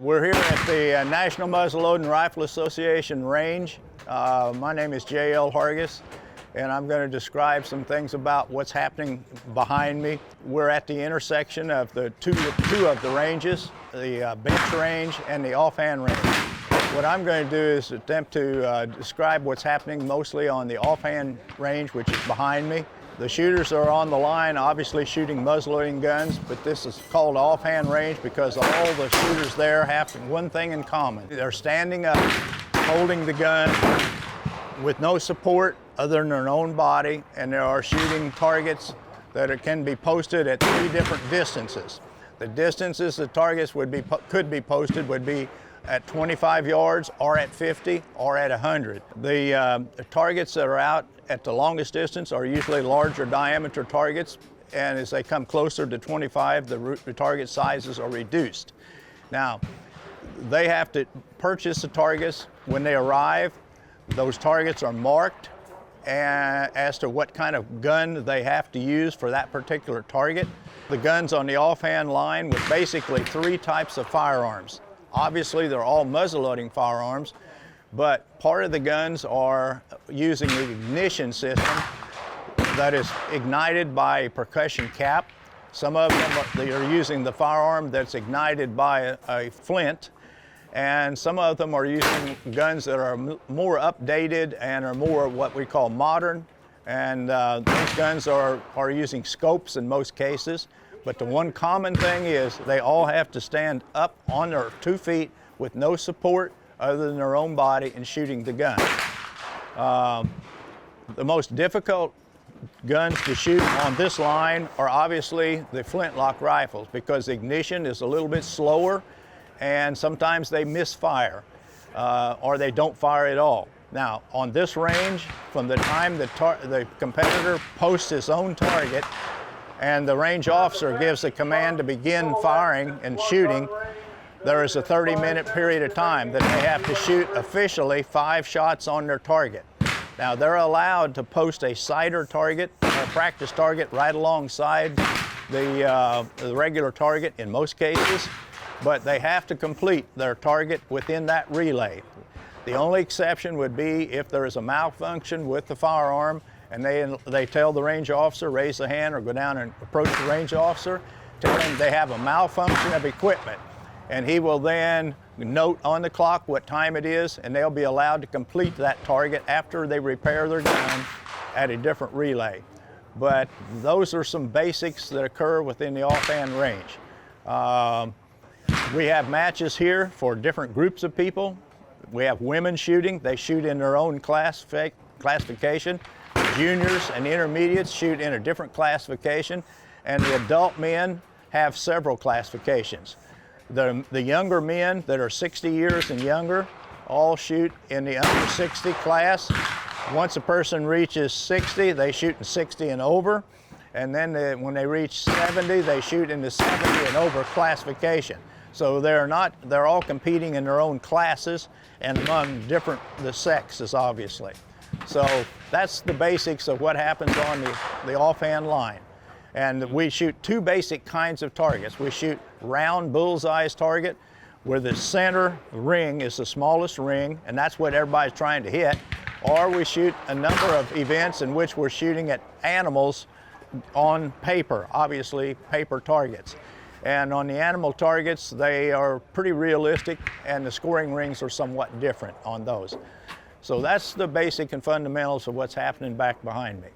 We're here at the National Muzzleloading Rifle Association range. My name is J.L. Hargis, and I'm going to describe some things about what's happening behind me. We're at the intersection of the two of the ranges, the bench range and the offhand range. What I'm going to do is attempt to describe what's happening mostly on the offhand range, which is behind me. The shooters are on the line, obviously shooting muzzleloading guns, but this is called offhand range because all the shooters there have one thing in common. They're standing up, holding the gun with no support other than their own body, and they are shooting targets that can be posted at 3 different distances. The distances the targets could be posted would be at 25 yards or at 50 or at 100. The targets that are out at the longest distance are usually larger diameter targets, and as they come closer to 25, the target sizes are reduced. Now, they have to purchase the targets when they arrive. Those targets are marked as to what kind of gun they have to use for that particular target. The guns on the offhand line with basically 3 types of firearms. Obviously, they're all muzzleloading firearms, but part of the guns are using the ignition system that is ignited by a percussion cap. Some of them they are using the firearm that's ignited by a flint, and some of them are using guns that are more updated and are more what we call modern, and those guns are using scopes in most cases. But the one common thing is they all have to stand up on their 2 feet with no support other than their own body and shooting the gun. The most difficult guns to shoot on this line are obviously the flintlock rifles because the ignition is a little bit slower and sometimes they misfire or they don't fire at all. Now, on this range, from the time the competitor posts his own target and the range officer gives the command to begin firing and shooting, there is a 30-minute period of time that they have to shoot officially 5 shots on their target. Now, they're allowed to post a sighter target, a practice target, right alongside the regular target in most cases, but they have to complete their target within that relay. The only exception would be if there is a malfunction with the firearm and they tell the range officer, raise the hand or go down and approach the range officer, tell him they have a malfunction of equipment. And he will then note on the clock what time it is, and they'll be allowed to complete that target after they repair their gun at a different relay. But those are some basics that occur within the offhand range. We have matches here for different groups of people. We have women shooting. They shoot in their own classification. Juniors and intermediates shoot in a different classification, and the adult men have several classifications. The younger men that are 60 years and younger all shoot in the under 60 class. Once a person reaches 60, they shoot in 60 and over, and then when they reach 70, they shoot in the 70 and over classification. So they're all competing in their own classes and among the sexes, obviously. So that's the basics of what happens on the offhand line. And we shoot 2 basic kinds of targets. We shoot round bullseye target where the center ring is the smallest ring, and that's what everybody's trying to hit. Or we shoot a number of events in which we're shooting at animals on paper, obviously paper targets. And on the animal targets, they are pretty realistic, and the scoring rings are somewhat different on those. So that's the basic and fundamentals of what's happening back behind me.